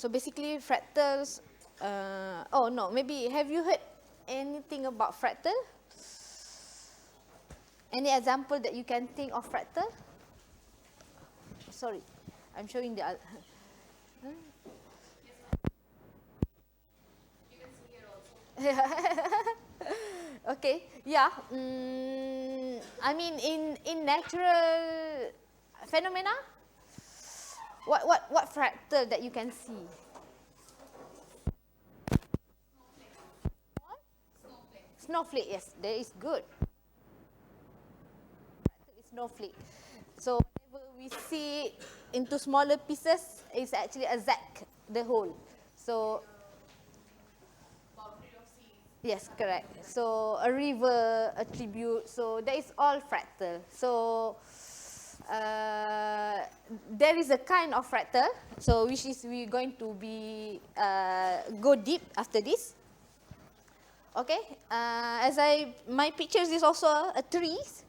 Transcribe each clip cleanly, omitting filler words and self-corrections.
So basically fractals, oh no, maybe have you heard anything about fractal? Any example that you can think of fractal? Sorry, I'm showing the other. You can see here also. Okay, yeah. I mean, in natural phenomena, what fractal that you can see? Snowflake. Snowflake, yes, that is good. Fractal is snowflake. So whenever we see it into smaller pieces, it's actually a zack, the whole. So Boundary of seas. yes, correct. So a river, a tribute, so that is all fractal. So there is a kind of fractal, so which is we're going to be go deep after this. Okay, my pictures is also a trees.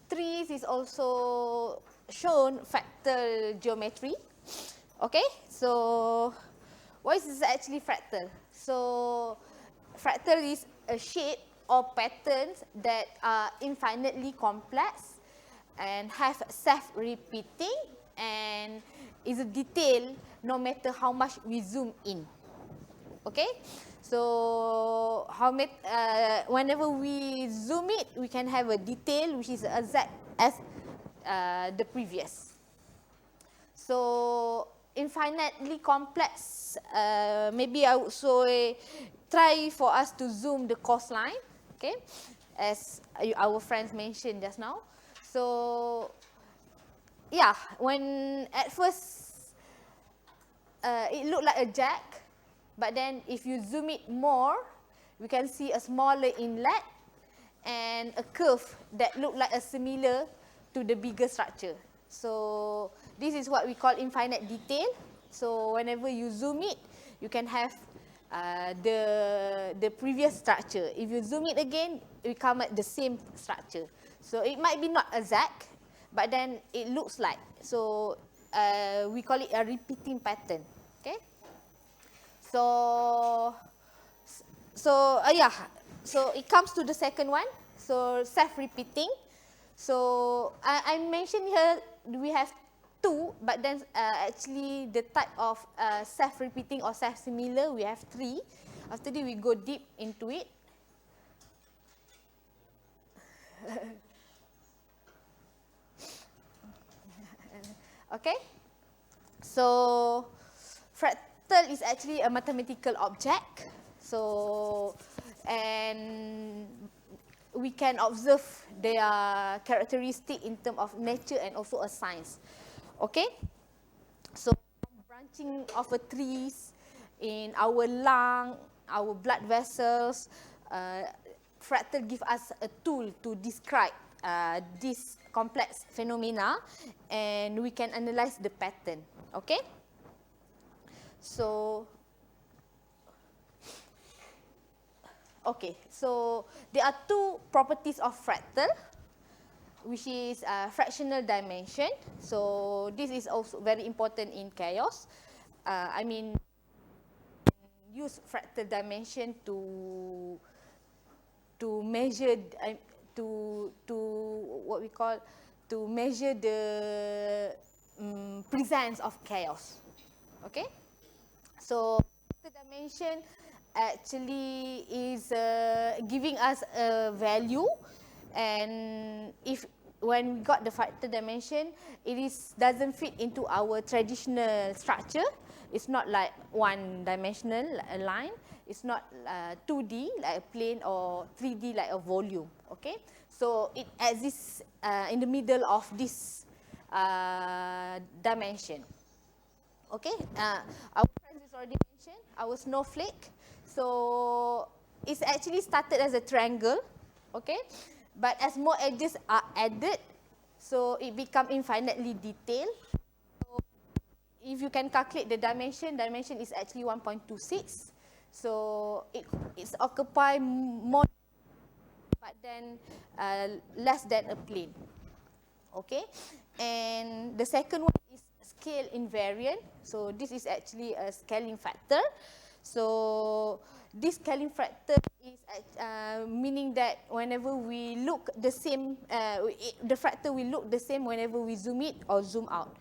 Trees is also shown fractal geometry. Okay, so what is actually fractal? So fractal is a shape or patterns that are infinitely complex and have self-repeating and is a detail no matter how much we zoom in. Okay, so whenever we zoom it, we can have a detail which is exact as the previous. So infinitely complex, maybe I would say try for us to zoom the coastline, okay, as our friends mentioned just now. So yeah, when at first it looked like a jack, but then if you zoom it more, we can see a smaller inlet and a curve that look like a similar to the bigger structure. So this is what we call infinite detail. So whenever you zoom it, you can have the previous structure. If you zoom it again, we come at the same structure. So it might be not exact, but then it looks like. So we call it a repeating pattern. Okay. So yeah. So it comes to the second one. So self-repeating. So I mentioned here we have two, but then actually the type of self-repeating or self-similar we have three. After that we go deep into it. Okay. So fractal is actually a mathematical object. So and we can observe their characteristic in terms of nature and also a science. Okay. So branching of a trees in our lung, our blood vessels, fractal give us a tool to describe this complex phenomena, and we can analyze the pattern. Okay. So okay, so there are two properties of fractal, which is fractional dimension. So this is also very important in chaos. I mean, use fractal dimension to measure to what we call to measure the presence of chaos. Okay, so fractal dimension actually is giving us a value, and if when we got the fractal dimension, it doesn't fit into our traditional structure. It's not like one dimensional a line. It's not 2D like a plane or 3D like a volume. Okay, so it exists in the middle of this dimension. Okay, our friends is already mentioned our snowflake. So it's actually started as a triangle, okay, but as more edges are added, so it become infinitely detailed. So if you can calculate the dimension is actually 1.26. So it's occupy more, but then less than a plane. Okay, and the second one is scale invariant. So this is actually a scaling factor. So this scaling factor is meaning that whenever we look the same, the fractal will look the same whenever we zoom it or zoom out.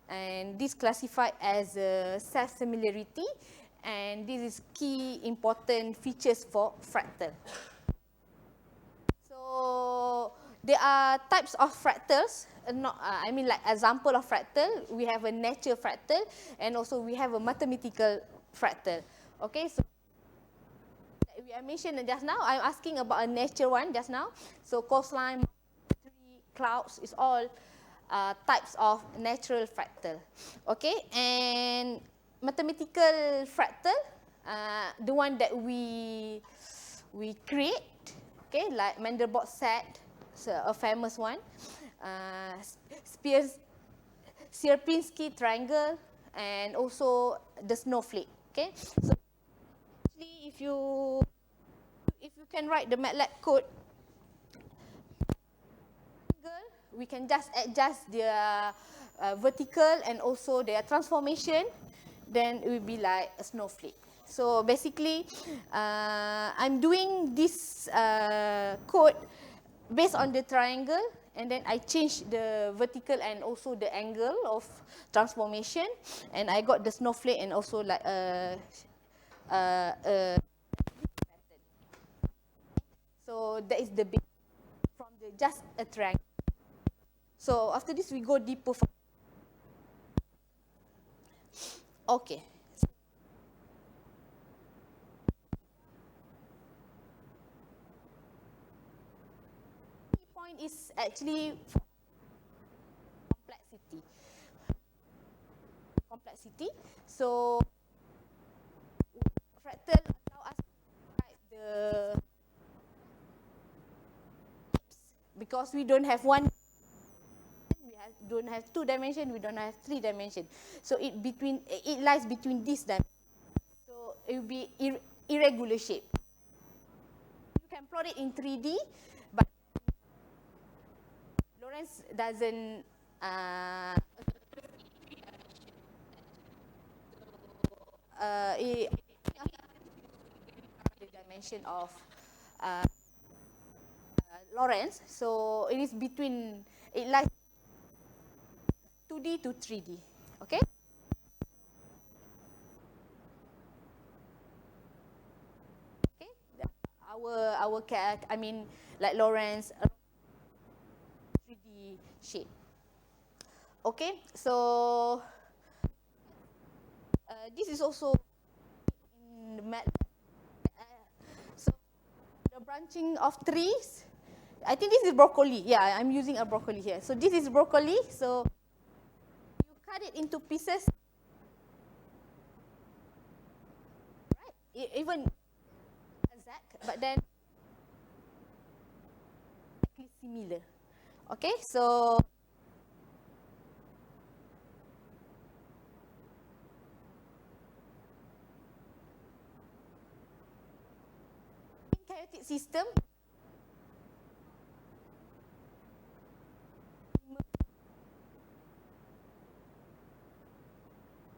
And this classified as a self-similarity, and this is key important features for fractal. So there are types of fractals. I mean like example of fractal. We have a natural fractal, and also we have a mathematical fractal. Okay, so I mentioned just now. I'm asking about a natural one just now. So coastline, tree, clouds is all types of natural fractal. Okay, and mathematical fractal, the one that we create. Okay, like Mandelbrot set, so a famous one. Sierpinski triangle, and also the snowflake. Okay, so actually, if you can write the MATLAB code, we can just adjust their vertical and also their transformation, then it will be like a snowflake. So basically, I'm doing this code based on the triangle, and then I change the vertical and also the angle of transformation, and I got the snowflake and also like so that is the big from the just a triangle. So after this, we go deeper. Okay. Key point is actually complexity. Complexity. So fractal allow us to write the because we don't have one. Don't have 2 dimension, we don't have 3 dimension. So it lies between these dimensions. So it will be irregular shape. You can plot it in 3D, but Lorentz doesn't the dimension of Lorentz. So it is between, it lies 2D to 3D. Okay? Okay? I mean, like Lorentz, 3D shape. Okay? So this is also in the MATLAB. So the branching of trees, I think this is broccoli. Yeah, I'm using a broccoli here. So this is broccoli. So you cut it into pieces. Right? Even exact, but then similar. Okay, so in chaotic system,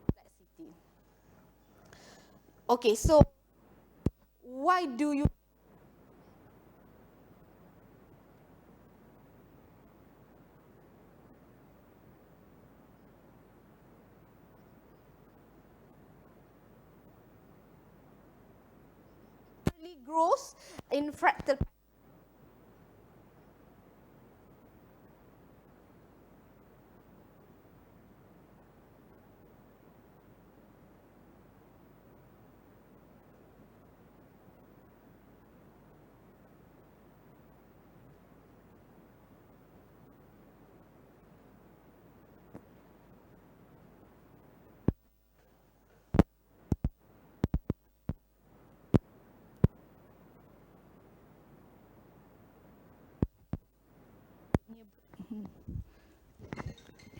complexity. Okay, so why do you grows in fractal?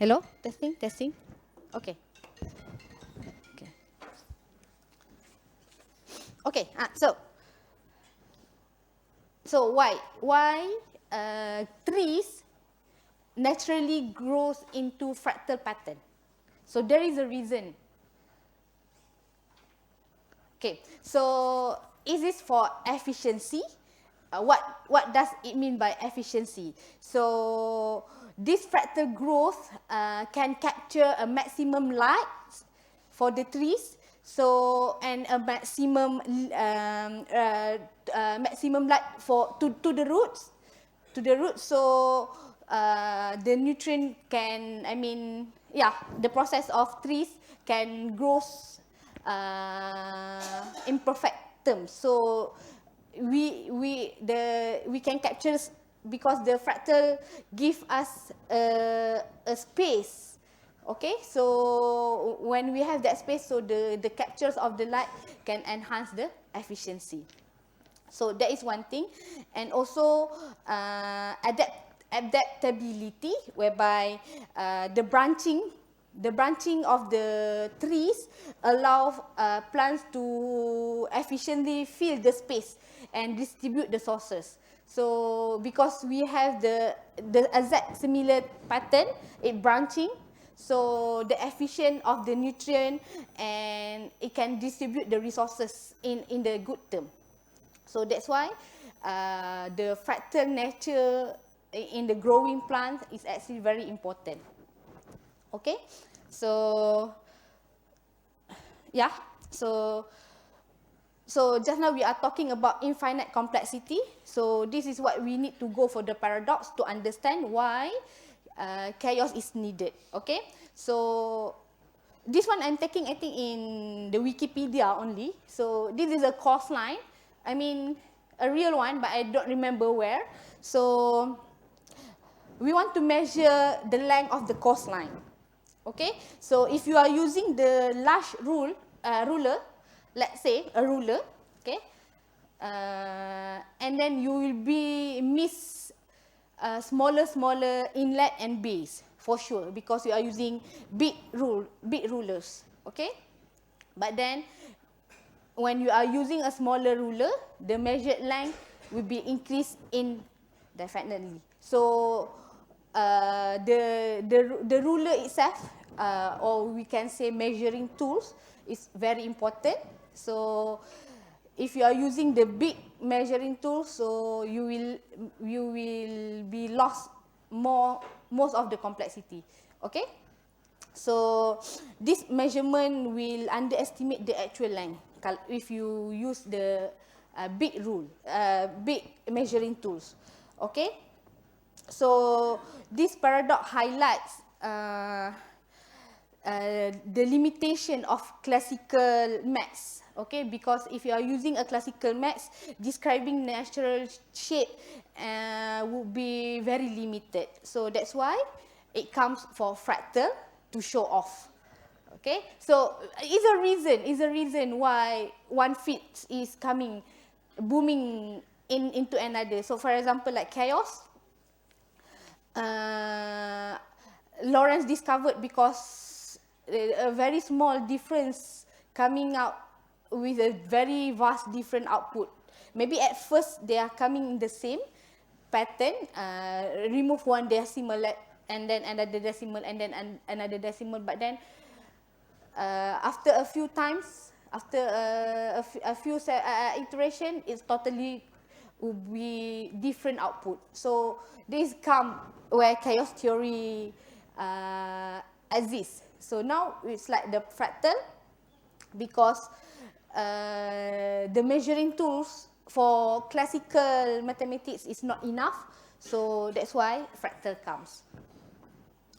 Hello, testing, testing. Okay. Okay. Okay. So why trees naturally grows into fractal pattern? So there is a reason. Okay, so is this for efficiency? What does it mean by efficiency? So this fractal growth can capture a maximum light for the trees, so and a maximum light for to the roots, So the nutrient can, the process of trees can grow in perfect terms. So we can capture, because the fractal give us a space. Okay, so when we have that space, so the captures of the light can enhance the efficiency. So that is one thing. And also adaptability, whereby the branching of the trees allow plants to efficiently fill the space and distribute the sources. So because we have the exact similar pattern, it branching, so the efficient of the nutrient, and it can distribute the resources in the good term. So that's why the fractal nature in the growing plant is actually very important. Okay, so yeah, so just now we are talking about infinite complexity. So this is what we need to go for the paradox to understand why chaos is needed. Okay, so this one I'm taking, I think, in the Wikipedia only. So this is a coastline. I mean, a real one, but I don't remember where. So we want to measure the length of the coastline. Okay, so if you are using the large ruler, let's say a ruler, okay, and then you will be miss smaller inlet and base for sure, because you are using big rulers. Okay, but then when you are using a smaller ruler, the measured length will be increased definitely. So the ruler itself, or we can say measuring tools, is very important. So if you are using the big measuring tool, so you will be lost most of the complexity. Okay, so this measurement will underestimate the actual length if you use the big measuring tools. Okay, so this paradox highlights the limitation of classical maths. Okay, because if you are using a classical maths, describing natural shape would be very limited. So that's why it comes for fractal to show off. Okay, so is a reason why one fit is booming into another. So for example, like chaos, Lawrence discovered because a very small difference coming out with a very vast different output. Maybe at first they are coming in the same pattern, remove one decimal and then another decimal and then another decimal, but then after a few times, after a few iteration, it's totally will be different output. So this come where chaos theory exists. So now it's like the fractal, because the measuring tools for classical mathematics is not enough. So that's why fractal comes.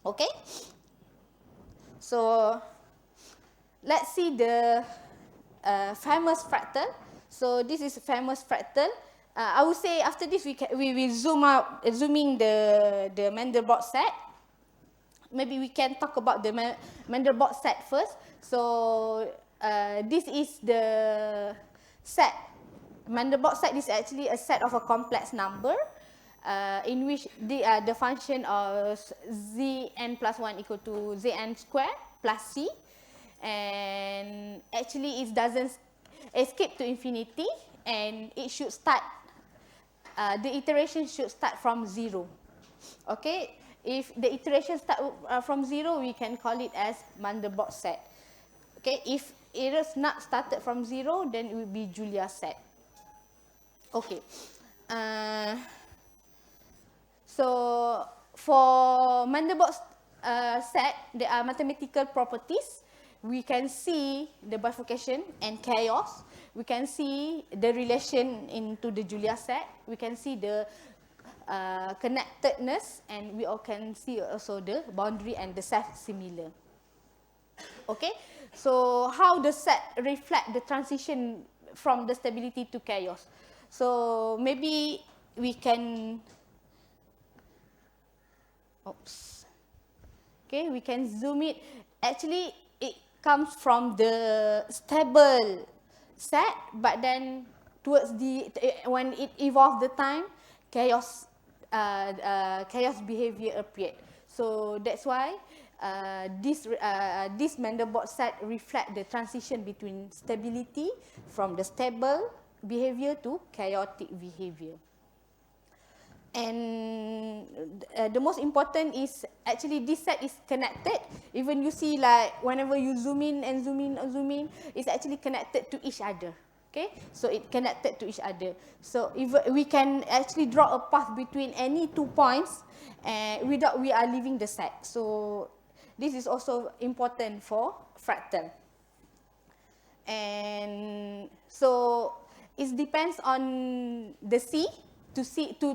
Okay, so let's see the famous fractal. So this is a famous fractal. I would say after this we will zooming the Mandelbrot set. Maybe we can talk about the Mandelbrot set first. So this is the set. Mandelbrot set is actually a set of a complex number in which the function of zn plus 1 equal to zn squared plus c. And actually it doesn't escape to infinity, and it should start, the iteration should start from 0. Okay, If the iteration start from 0, we can call it as Mandelbrot set. Okay, if it is not started from 0, then it will be Julia set. Okay. So for Mandelbrot set, there are mathematical properties. We can see the bifurcation and chaos. We can see the relation into the Julia set. We can see the connectedness, and we all can see also the boundary and the self-similar. Okay, so how the set reflect the transition from the stability to chaos? So maybe we can, oops. Okay, we can zoom it. Actually, it comes from the stable set, but then towards the, when it evolved the time, chaos behavior appeared. So that's why this Mandelbrot set reflect the transition between stability from the stable behavior to chaotic behavior. And the most important is actually this set is connected. Even you see like whenever you zoom in and zoom in and zoom in, it's actually connected to each other. Okay, so it connected to each other. So if we can actually draw a path between any 2 points without we are leaving the set. So this is also important for fractal. And so it depends on the C. To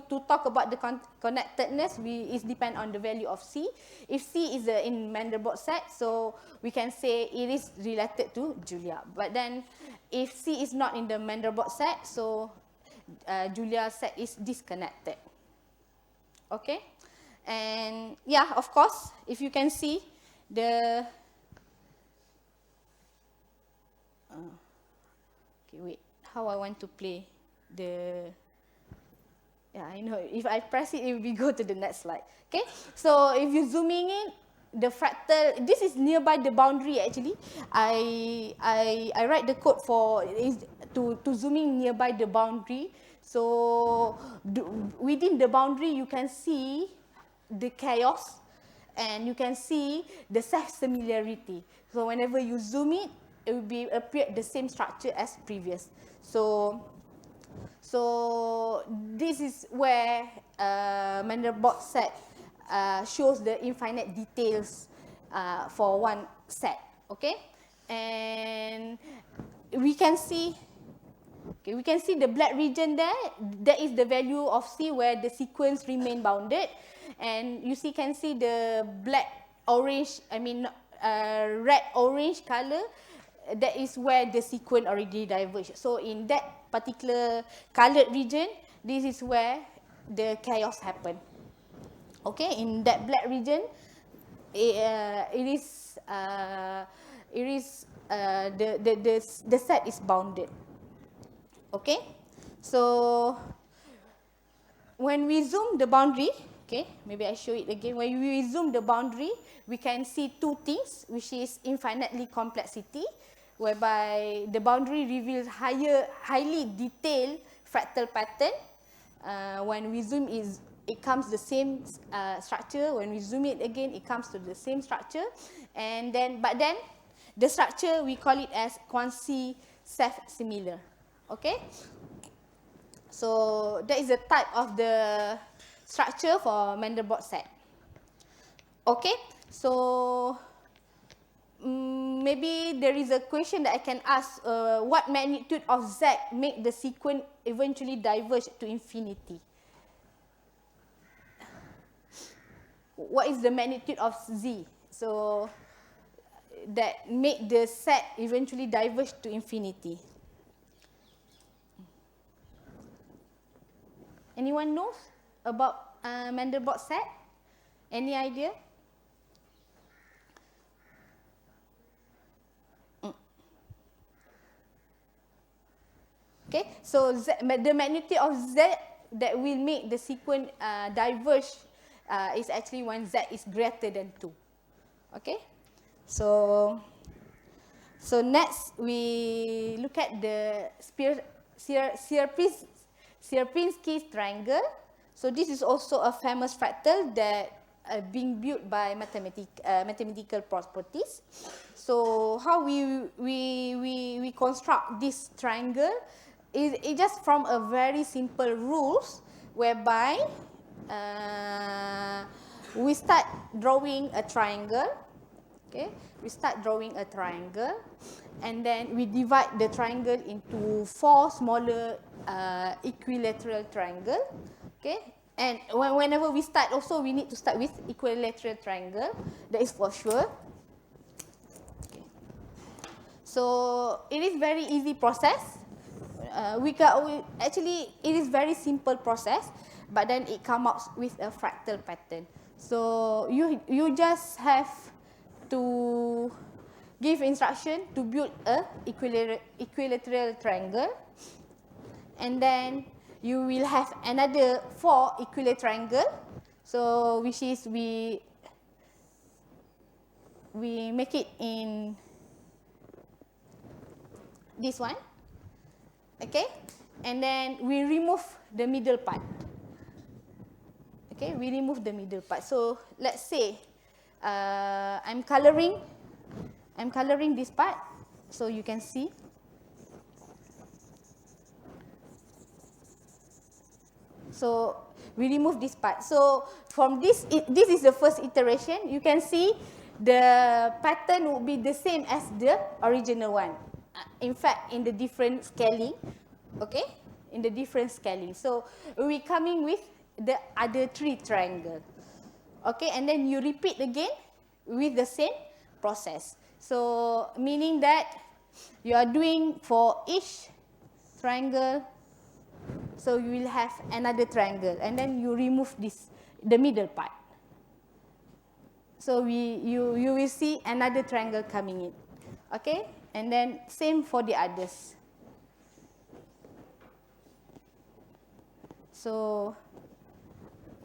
talk about the connectedness, it depends on the value of C. If C is in Mandelbrot set, so we can say it is related to Julia. But then if C is not in the Mandelbrot set, so Julia set is disconnected. Okay, and yeah, of course, if you can see the okay, wait, how I want to play the, yeah, I know, if I press it, it will go to the next slide. Okay, so if you zooming in, the fractal, this is nearby the boundary actually. I write the code for to zooming nearby the boundary. So within the boundary, you can see the chaos and you can see the self-similarity. So whenever you zoom it, it will be appear the same structure as previous. So this is where Mandelbrot set shows the infinite details for one set. Okay, and we can see. Okay, we can see the black region there. That is the value of C where the sequence remain bounded, and you can see the black orange. I mean red orange color. That is where the sequence already diverge. So in that particular colored region, this is where the chaos happen. Okay, in that black region, the set is bounded. Okay, so when we zoom the boundary, okay, maybe I show it again. When we zoom the boundary, we can see two things, which is infinitely complexity, whereby the boundary reveals highly detailed fractal pattern. When we zoom it comes the same structure. When we zoom it again, it comes to the same structure. And then, but then, the structure we call it as quasi self-similar. Okay. So that is the type of the structure for Mandelbrot set. Okay. So maybe there is a question that I can ask, what magnitude of Z make the sequence eventually diverge to infinity? What is the magnitude of Z? So that make the set eventually diverge to infinity. Anyone knows about Mandelbrot set? Any idea? Okay, so the magnitude of Z that will make the sequence diverge is actually when Z is greater than 2. Okay, so next we look at the Sierpinski triangle. So this is also a famous fractal that being built by mathematical properties. So how we construct this triangle is just from a very simple rules whereby we start drawing a triangle. Okay, we start drawing a triangle, and then we divide the triangle into 4 smaller equilateral triangle. Okay, and whenever we start, also we need to start with equilateral triangle. That is for sure. Okay. So it is very easy process. Actually, it is very simple process, but then it comes out with a fractal pattern. So you just have to give instruction to build a equilateral triangle, and then you will have another 4 equilateral triangle. So which is we make it in this one. Okay, and then we remove the middle part. Okay, we remove the middle part. So let's say I'm coloring this part, so you can see. So we remove this part. So from this is the first iteration. You can see the pattern would be the same as the original one. In fact, in the different scaling. Okay, in the different scaling. So we coming with the other 3 triangle. Okay, and then you repeat again with the same process. So meaning that you are doing for each triangle, so you will have another triangle, and then you remove the middle part. So you will see another triangle coming in. Okay, and then same for the others. So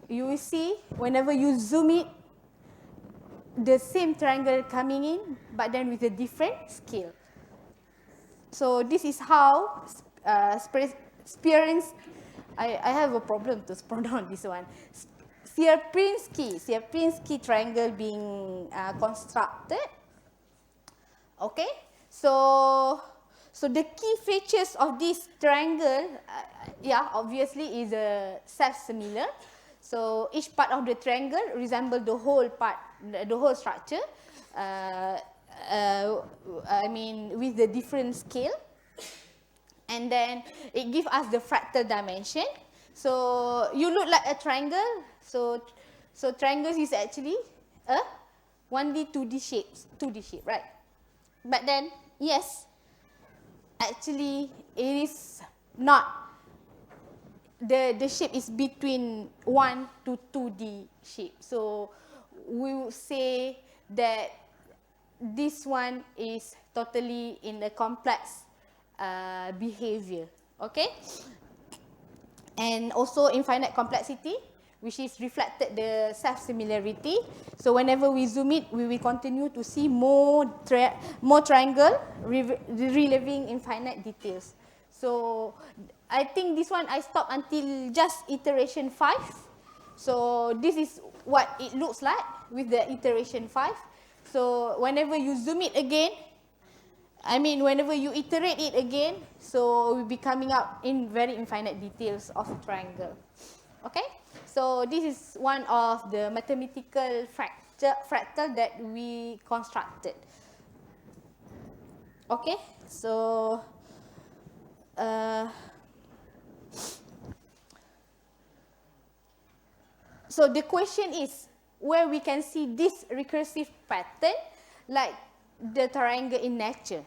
you will see whenever you zoom it, the same triangle coming in, but then with a different scale. So this is how I have a problem to pronounce this one. Sierpinski triangle being constructed. Okay, so the key features of this triangle, obviously is self-similar. So each part of the triangle resembles the whole part, the whole structure. I mean, with the different scale, and then it gives us the fractal dimension. So you look like a triangle. So triangles is actually a 1D, 2D shape, right? But then, yes, actually it is not. The shape is between 1 to 2D shape. So we would say that this one is totally in a complex behavior. Okay, and also infinite complexity, which is reflected the self-similarity. So whenever we zoom it, we will continue to see more triangle reliving infinite details. So I think this one I stopped until just iteration 5. So this is what it looks like with the iteration 5. So whenever you zoom it again, I mean whenever you iterate it again, so we'll be coming up in very infinite details of a triangle. Okay, so this is one of the mathematical fractal that we constructed. Okay, so so the question is where we can see this recursive pattern like the triangle in nature.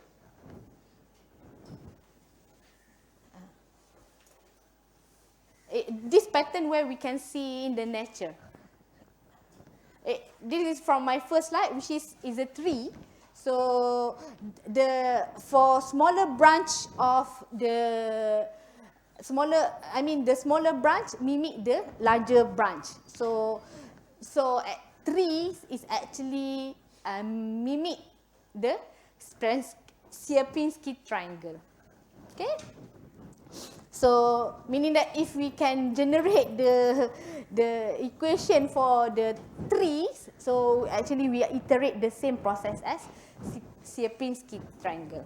This pattern where we can see in the nature. This is from my first slide, which is a tree. So for smaller branch of the smaller branch mimic the larger branch. So trees is actually mimic the Sierpinski triangle. Okay. So meaning that if we can generate the equation for the trees, so actually we iterate the same process as Sierpinski triangle.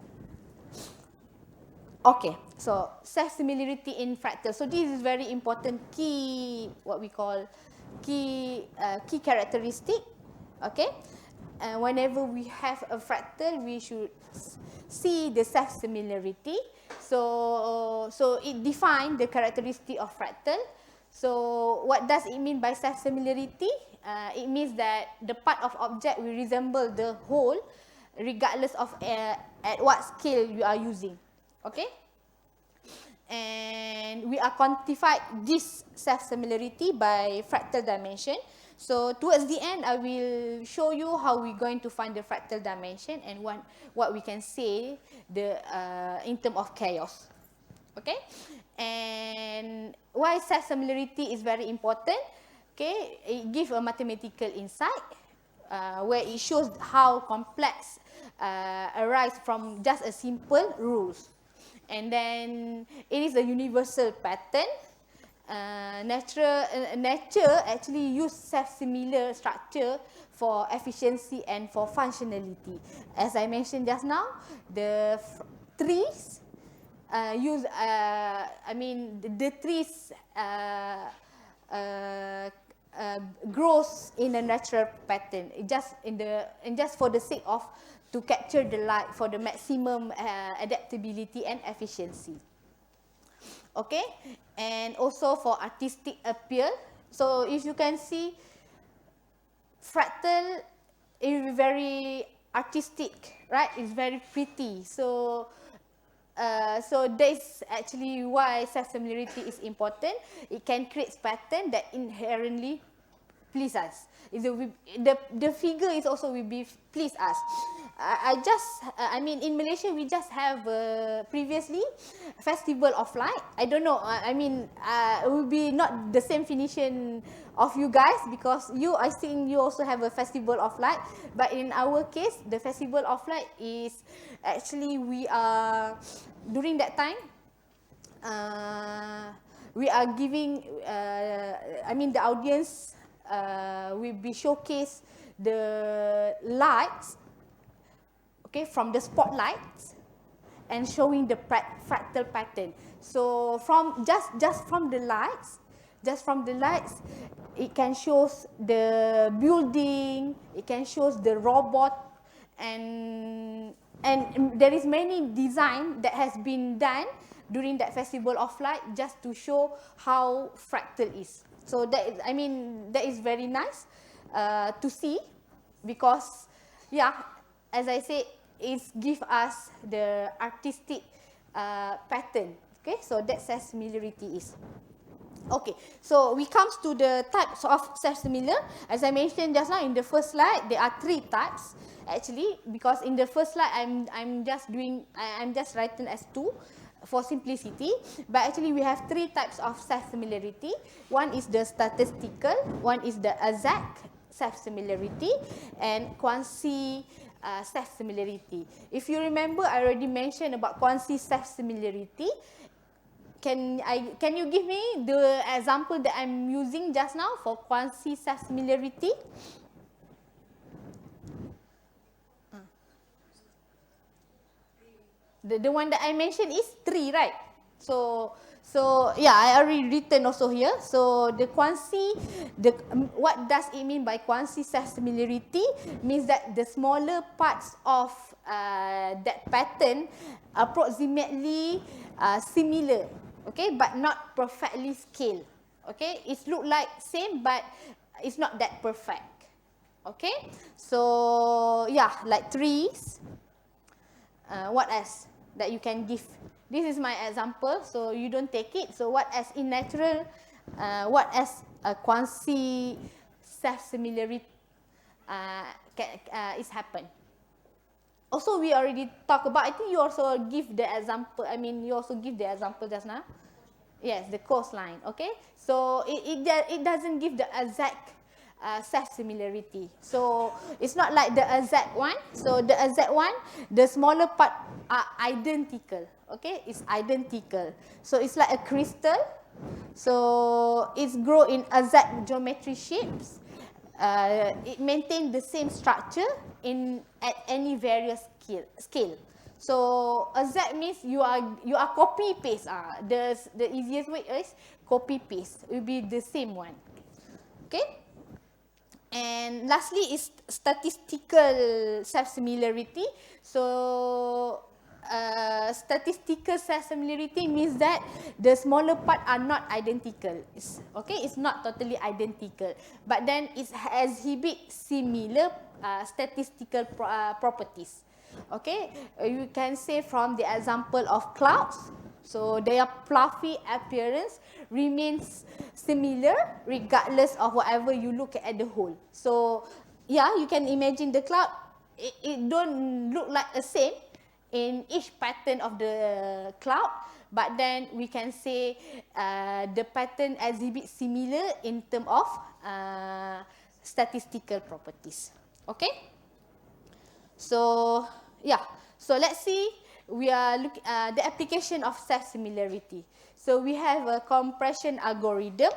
Okay, so self-similarity in fractal. So this is very important key, what we call key characteristic. Okay, and whenever we have a fractal, we should see the self-similarity. So it defines the characteristic of fractal. So what does it mean by self-similarity? It means that the part of object will resemble the whole, regardless of at what scale you are using. Okay, and we are quantified this self-similarity by fractal dimension. So towards the end, I will show you how we're going to find the fractal dimension and what we can say in terms of chaos. Okay, and why self-similarity is very important? Okay, it gives a mathematical insight where it shows how complex arise from just a simple rules. And then it is a universal pattern. Nature actually use self-similar structure for efficiency and for functionality. As I mentioned just now, the trees the trees grows in a natural pattern, just for the sake of to capture the light for the maximum adaptability and efficiency. Okay, and also for artistic appeal. So if you can see, fractal is very artistic, right? It's very pretty. So that's actually why self-similarity is important. It can create pattern that inherently please us. The figure is also will be please us. In Malaysia we just have previously Festival of Light. I don't know. It will be not the same definition of you guys because I think you also have a Festival of Light. But in our case, the Festival of Light is actually we are during that time. We are giving. The audience. Will be showcase the lights, okay, from the spotlights and showing the fractal pattern. So from just from the lights, it can shows the building, it can shows the robot, and there is many design that has been done during that Festival of Light just to show how fractal is. So that is very nice to see because, yeah, as I said, it gives us the artistic pattern. Okay, so that self-similarity is. Okay, so we comes to the types of self-similar. As I mentioned just now in the first slide, there are 3 types actually, because in the first slide I'm just writing as 2. For simplicity, but actually we have 3 types of self-similarity. One is the statistical, one is the exact self-similarity, and quasi self-similarity. If you remember, I already mentioned about quasi self-similarity. Can you give me the example that I'm using just now for quasi self-similarity? The one that I mentioned is 3, right? So yeah, I already written also here. So the quasi, what does it mean by quasi self-similarity? Means that the smaller parts of that pattern approximately similar, okay, but not perfectly scaled. Okay, it look like same, but it's not that perfect. Okay, so yeah, like trees. What else that you can give? This is my example, so you don't take it. So what as in natural, what as a quasi self-similarity is happen. Also, we already talked about, I think you also give the example, you also give the example just now. Yes, the coastline, okay? So it doesn't give the exact self-similarity. So it's not like the exact one. So the exact one, the smaller part are identical. Okay, it's identical. So it's like a crystal. So it's grow in exact geometry shapes. It maintains the same structure at any various scale. So exact means you are copy paste. The easiest way is copy paste. It will be the same one. Okay. And lastly is statistical self-similarity. So statistical self-similarity means that the smaller part are not identical. It's not totally identical, but then it exhibit similar statistical properties. Okay, you can say from the example of clouds. So their fluffy appearance remains similar regardless of whatever you look at the whole. So yeah, you can imagine the cloud, it don't look like the same in each pattern of the cloud, but then we can say the pattern exhibits similar in terms of statistical properties. Okay? So yeah, so let's see, we are looking the application of self-similarity. So we have a compression algorithm.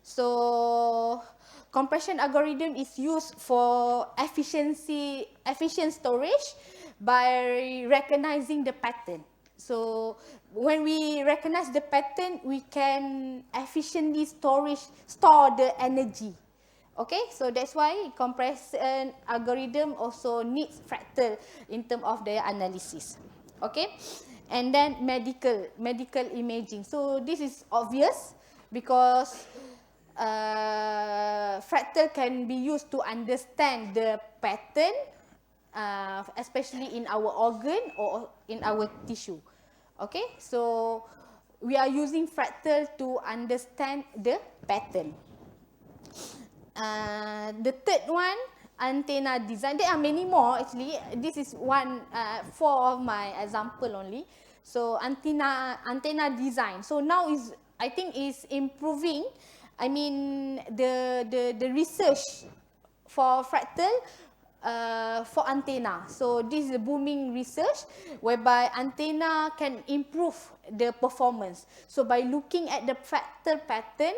So compression algorithm is used for efficient storage by recognizing the pattern. So when we recognize the pattern, we can efficiently store the energy. Okay, so that's why compression algorithm also needs fractal in terms of their analysis. Okay, and then medical imaging. So this is obvious because fractal can be used to understand the pattern, especially in our organ or in our tissue. Okay, so we are using fractal to understand the pattern. The third one, antenna design. There are many more actually. This is one, 4 of my example only. So antenna design. So now I think is improving. I mean the research for fractal for antenna. So this is a booming research whereby antenna can improve the performance. So by looking at the fractal pattern,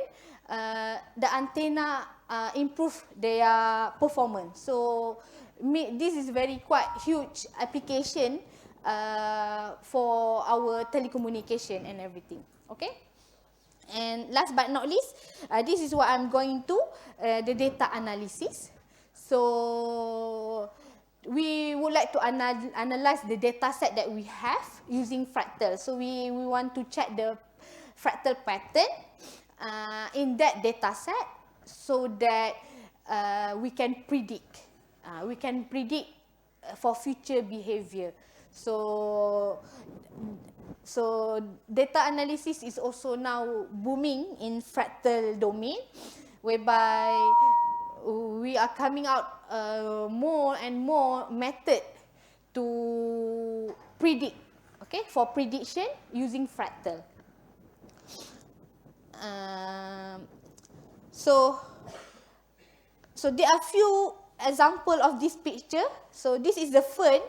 the antenna improve their performance. So this is very quite huge application for our telecommunication and everything. Okay. And last but not least, this is what I'm going to, the data analysis. So we would like to analyze the data set that we have using fractal. So we want to check the fractal pattern in that data set so that we can predict. For future behavior. So data analysis is also now booming in fractal domain, whereby we are coming out more and more method to predict, okay, for prediction using fractal. So there are few example of this picture. So this is the fern.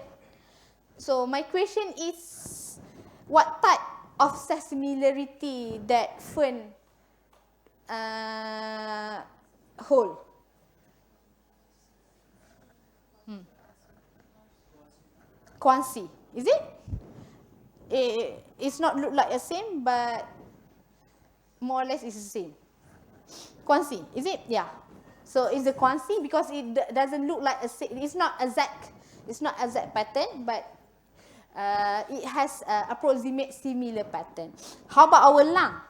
So my question is, what type of self-similarity that fern hold? Quansi, is it? It's not look like the same, but more or less it's the same. Quansi, is it? Yeah. So it's the quansi because it doesn't look like it's not exact. It's not exact pattern, but it has approximate similar pattern. How about our lung?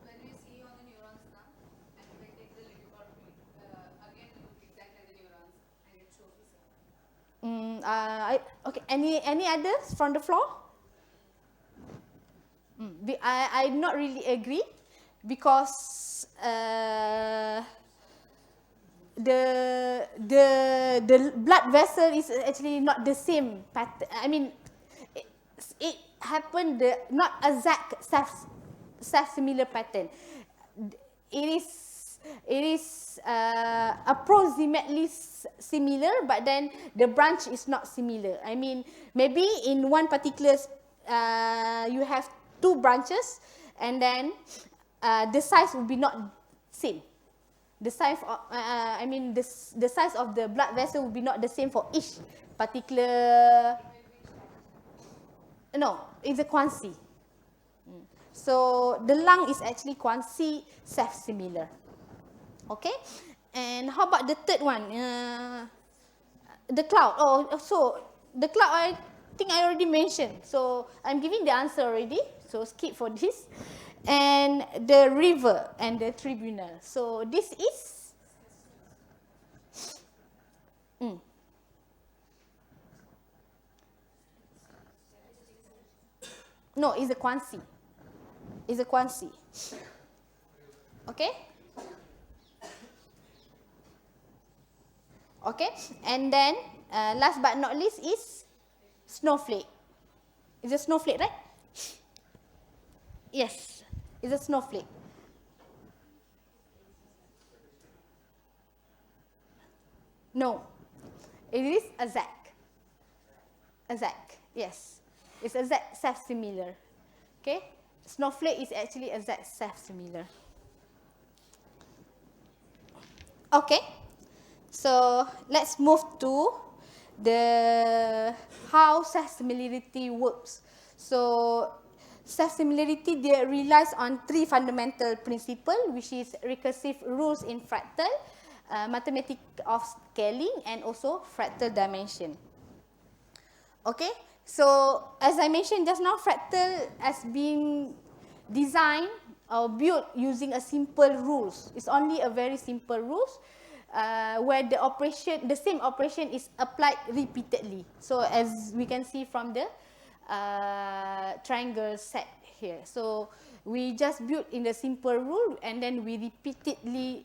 When we see on the neurons now, and if I take the liver again look exactly like the neurons, and it shows the same. Okay. Any others from the floor? I not really agree because the blood vessel is actually not the same pattern. I mean, it happened not exact self-similar pattern. It is is approximately similar, but then the branch is not similar. I mean, maybe in one particular, you have two branches, and then the size will be not same. The size of, the size of the blood vessel will be not the same for each particular. No, it's a quasi. So the lung is actually quasi self-similar. Okay, and how about the third one? The cloud. Oh, so the cloud, I think I already mentioned. So I'm giving the answer already. So skip for this. And the river and the tribunal. So this is. No, it's a quasi. It's a quasi. Okay. Okay, and then last but not least is snowflake. Is a snowflake, right? Yes, it's a snowflake. No, it is a zac. A zac, yes. It's a zac self-similar. Okay, snowflake is actually a zac self-similar. Okay, so let's move to the how self-similarity works. So self-similarity, they relies on three fundamental principles, which is recursive rules in fractal, mathematics of scaling, and also fractal dimension. Okay, so as I mentioned just now, fractal has been designed or built using a simple rules. It's only a very simple rules where the same operation is applied repeatedly. So as we can see from the triangle set here. So we just built in the simple rule and then we repeatedly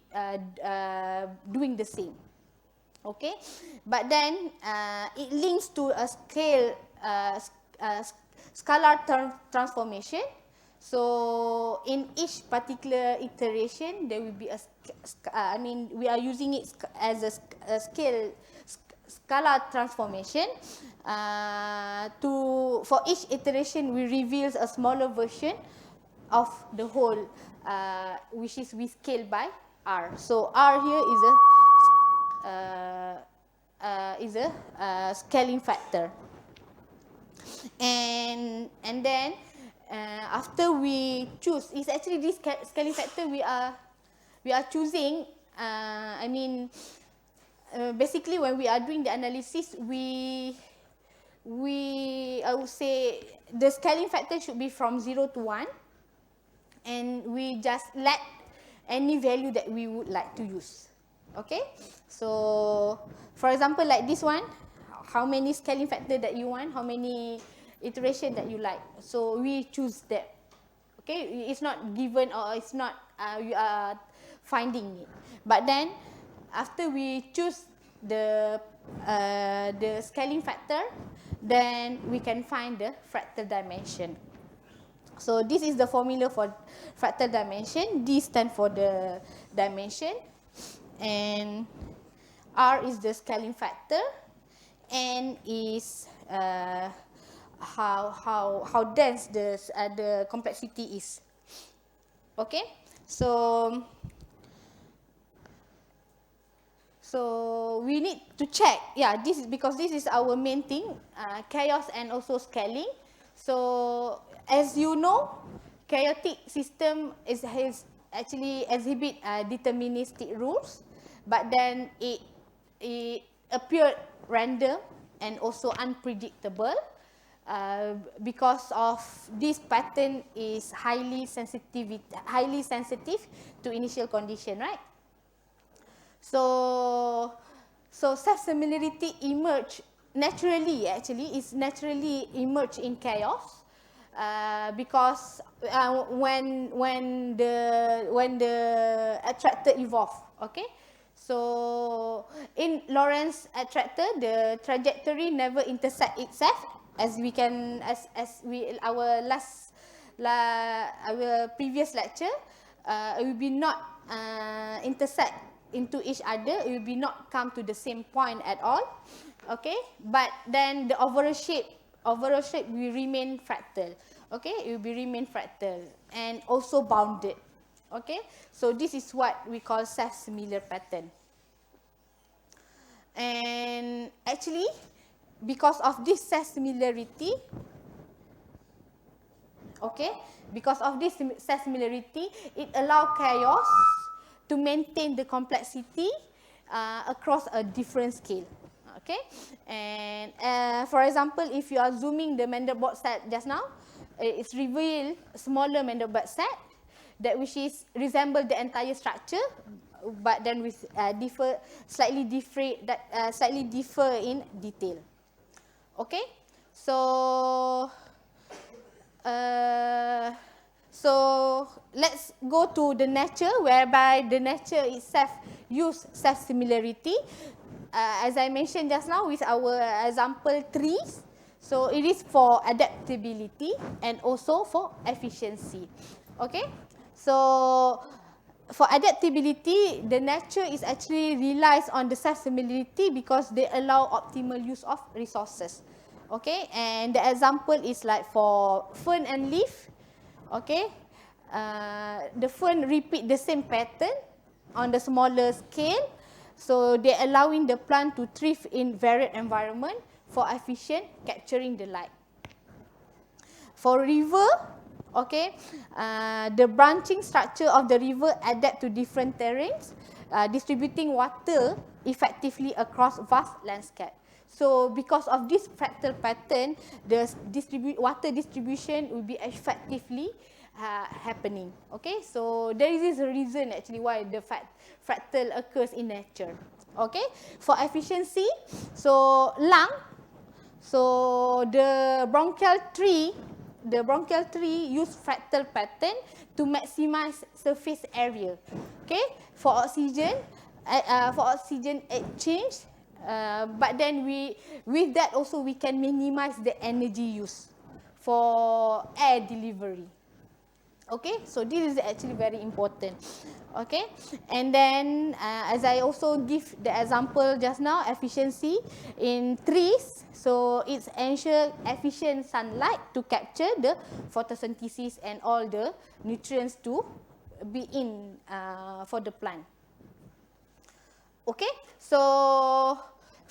doing the same. Okay, but then it links to a scalar transformation. So in each particular iteration, there will be a, we are using it as a scalar transformation. For each iteration, we reveal a smaller version of the whole, which is we scale by R. So R here is a scaling factor, and then after we choose, it's actually this scaling factor we are choosing. Basically when we are doing the analysis, I would say the scaling factor should be from 0 to 1, and we just let any value that we would like to use. Okay, so for example like this one, how many scaling factor that you want, how many iteration that you like, so we choose that. Okay, it's not given or it's not you are finding it, but then after we choose the scaling factor, then we can find the fractal dimension. So this is the formula for fractal dimension. D stands for the dimension, and R is the scaling factor, N is how dense the complexity is. Okay, so we need to check. Yeah, this is because this is our main thing, chaos and also scaling. So as you know, chaotic system has actually exhibit deterministic rules, but then it appeared random and also unpredictable because of this pattern is highly sensitive to initial condition, right? So self-similarity emerge naturally. Actually, it's naturally emerge in chaos because when the attractor evolve. Okay, so in Lorentz attractor, the trajectory never intersect itself, as we can our previous lecture, it will be not intersect into each other, it will be not come to the same point at all. Okay, but then the overall shape will remain fractal. Okay, it will be remain fractal and also bounded. Okay, so this is what we call self-similar pattern. And actually, because of this self-similarity, okay, because of this self-similarity, it allows chaos to maintain the complexity across a different scale. Okay, and for example, if you are zooming the Mandelbrot set just now, it's revealed smaller Mandelbrot set that which is resemble the entire structure, but then with slightly differ in detail. Okay, so so let's go to the nature, whereby the nature itself use self-similarity. As I mentioned just now with our example trees, so it is for adaptability and also for efficiency. Okay, so for adaptability, the nature is actually relies on the self-similarity because they allow optimal use of resources. Okay, and the example is like for fern and leaf. Okay, the fern repeat the same pattern on the smaller scale, so they allowing the plant to thrive in varied environment for efficient capturing the light. For river, okay, the branching structure of the river adapt to different terrains, distributing water effectively across vast landscape. So because of this fractal pattern, the water distribution will be effectively happening. Okay, so there is a reason actually why the fractal occurs in nature. Okay, for efficiency, so lung, so the bronchial tree use fractal pattern to maximize surface area. Okay, for oxygen exchange, but then with that also we can minimize the energy use for air delivery. Okay, so this is actually very important. Okay, and then as I also give the example just now, efficiency in trees, so it's ensure efficient sunlight to capture the photosynthesis and all the nutrients to be in for the plant. Okay, so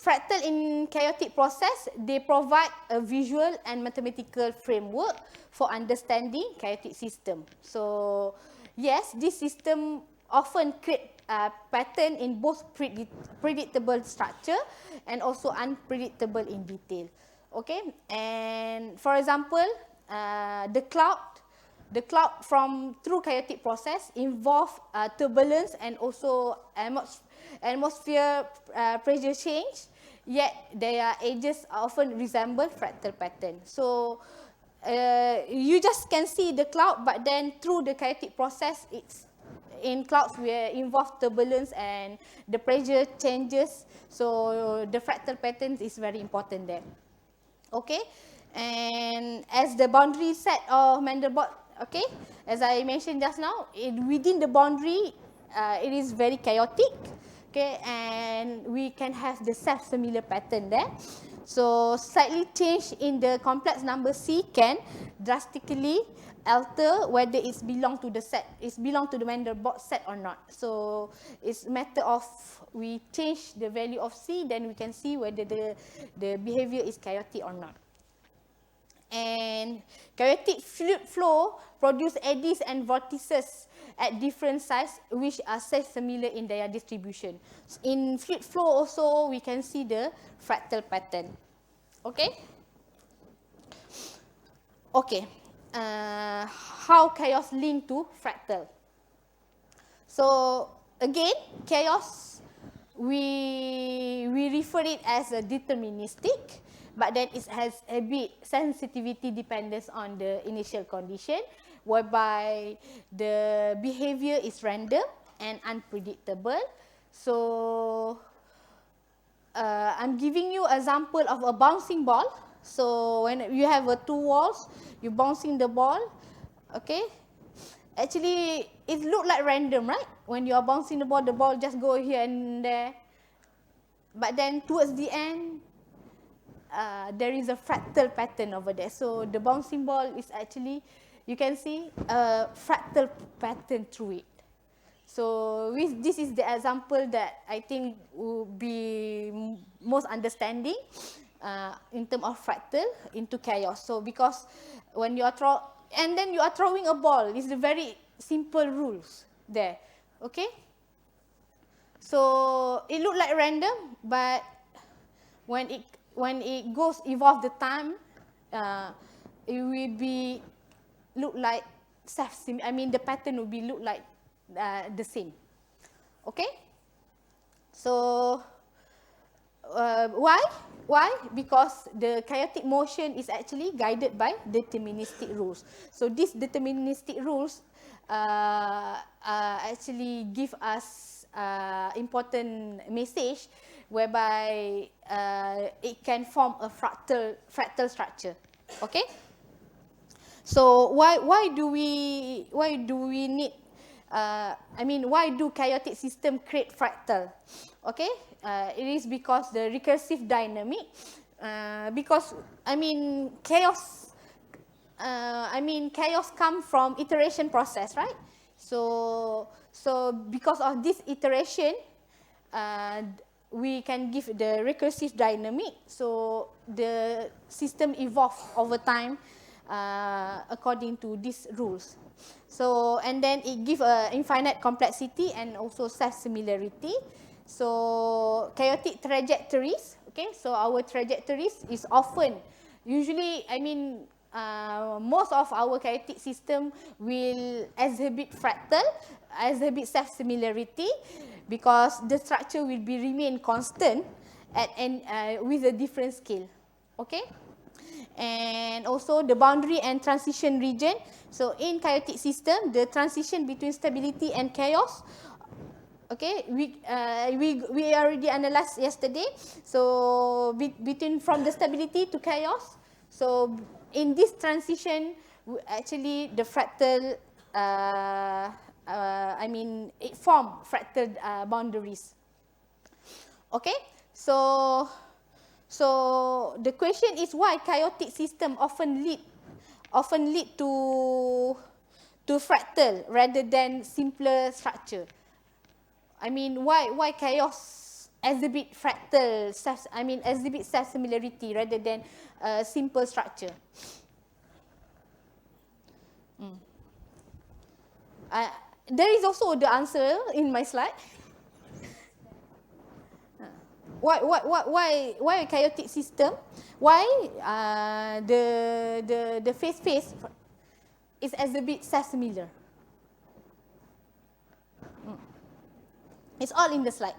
fractal in chaotic process, they provide a visual and mathematical framework for understanding chaotic system. So yes, this system often create a pattern in both predictable structure and also unpredictable in detail. Okay, and for example, the cloud from through chaotic process involve turbulence and also atmosphere pressure change, yet their edges often resemble fractal pattern. So you just can see the cloud, but then through the chaotic process, it's in clouds where involve turbulence and the pressure changes. So the fractal pattern is very important there. Okay, and as the boundary set of Mandelbrot, okay, as I mentioned just now, within the boundary, it is very chaotic. Okay, and we can have the self-similar pattern there. So slightly change in the complex number C can drastically alter whether it's belong to the set, it's belong to the Mandelbrot set or not. So it's a matter of we change the value of C, then we can see whether the behavior is chaotic or not. And chaotic fluid flow produce eddies and vortices at different sizes, which are self-similar in their distribution. In fluid flow also, we can see the fractal pattern. Okay? Okay. How chaos link to fractal? So again, chaos, we refer it as a deterministic, but then it has a bit sensitivity dependence on the initial condition, whereby the behavior is random and unpredictable. So I'm giving you example of a bouncing ball. So when you have two walls, you're bouncing the ball, okay? Actually, it look like random, right? when you are bouncing the ball just go here and there. But then towards the end, there is a fractal pattern over there. So the bouncing ball is actually, you can see a fractal pattern through it. So this is the example that I think would be most understanding in terms of fractal into chaos. So because when you are then you are throwing a ball, it's the very simple rules there. Okay? So it look like random, but when it goes evolve the time, it will be look like the pattern will be look like the same. Okay? So why? Because the chaotic motion is actually guided by deterministic rules. So these deterministic rules actually give us important message whereby it can form a fractal structure. Okay? So why do we need why do chaotic system create fractal? Okay, it is because the recursive dynamic. Because chaos. Chaos come from iteration process, right? So because of this iteration, we can give the recursive dynamic. So the system evolve over time according to these rules. So and then it gives infinite complexity and also self-similarity. So chaotic trajectories. Okay, so our trajectories is often, usually, most of our chaotic system will exhibit fractal, exhibit self-similarity, because the structure will be remain constant with a different scale. Okay, and also the boundary and transition region. So in chaotic system, the transition between stability and chaos. Okay, we already analyzed yesterday. So between from the stability to chaos. So in this transition, actually the fractal, it form fractal boundaries. Okay, so the question is why chaotic system often lead to fractal rather than simpler structure. Why chaos exhibit fractal, exhibit self-similarity rather than simple structure. There is also the answer in my slide. Why a chaotic system? Why the phase is exhibit self-similar? It's all in the slide.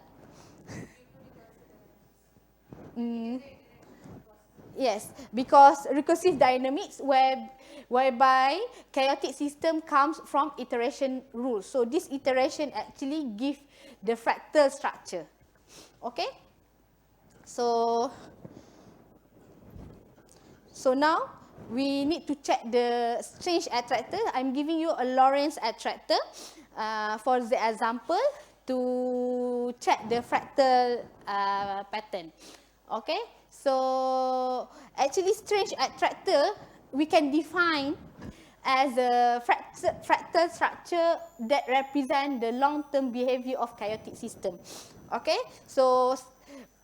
Yes, because recursive dynamics whereby chaotic system comes from iteration rules. So this iteration actually give the fractal structure. Okay? So now we need to check the strange attractor. I'm giving you a Lorentz attractor for the example to check the fractal pattern. Okay, so actually strange attractor we can define as a fractal structure that represent the long-term behavior of chaotic system. Okay, so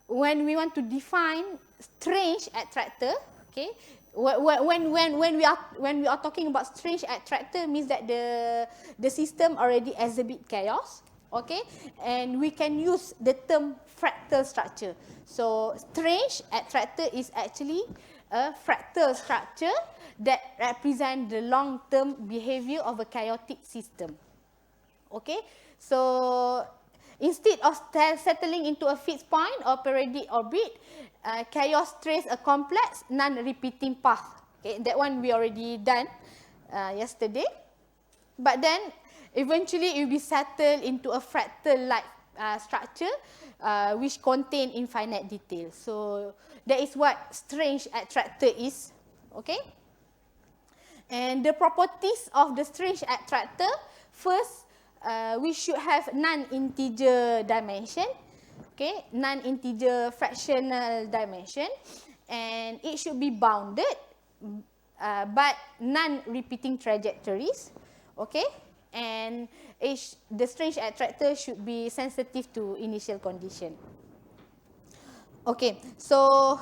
when we want to define strange attractor, okay, when we are talking about strange attractor means that the system already exhibit chaos. Okay, and we can use the term fractal structure. So strange attractor is actually a fractal structure that represents the long-term behavior of a chaotic system. Okay, so instead of settling into a fixed point or periodic orbit, chaos trace a complex non-repeating path. Okay, that one we already done yesterday. But then eventually it will be settled into a fractal-like structure which contain infinite detail. So that is what strange attractor is. Okay. And the properties of the strange attractor, first, we should have non-integer dimension, okay, non-integer fractional dimension, and it should be bounded, but non-repeating trajectories, okay, and the strange attractor should be sensitive to initial condition. Okay, so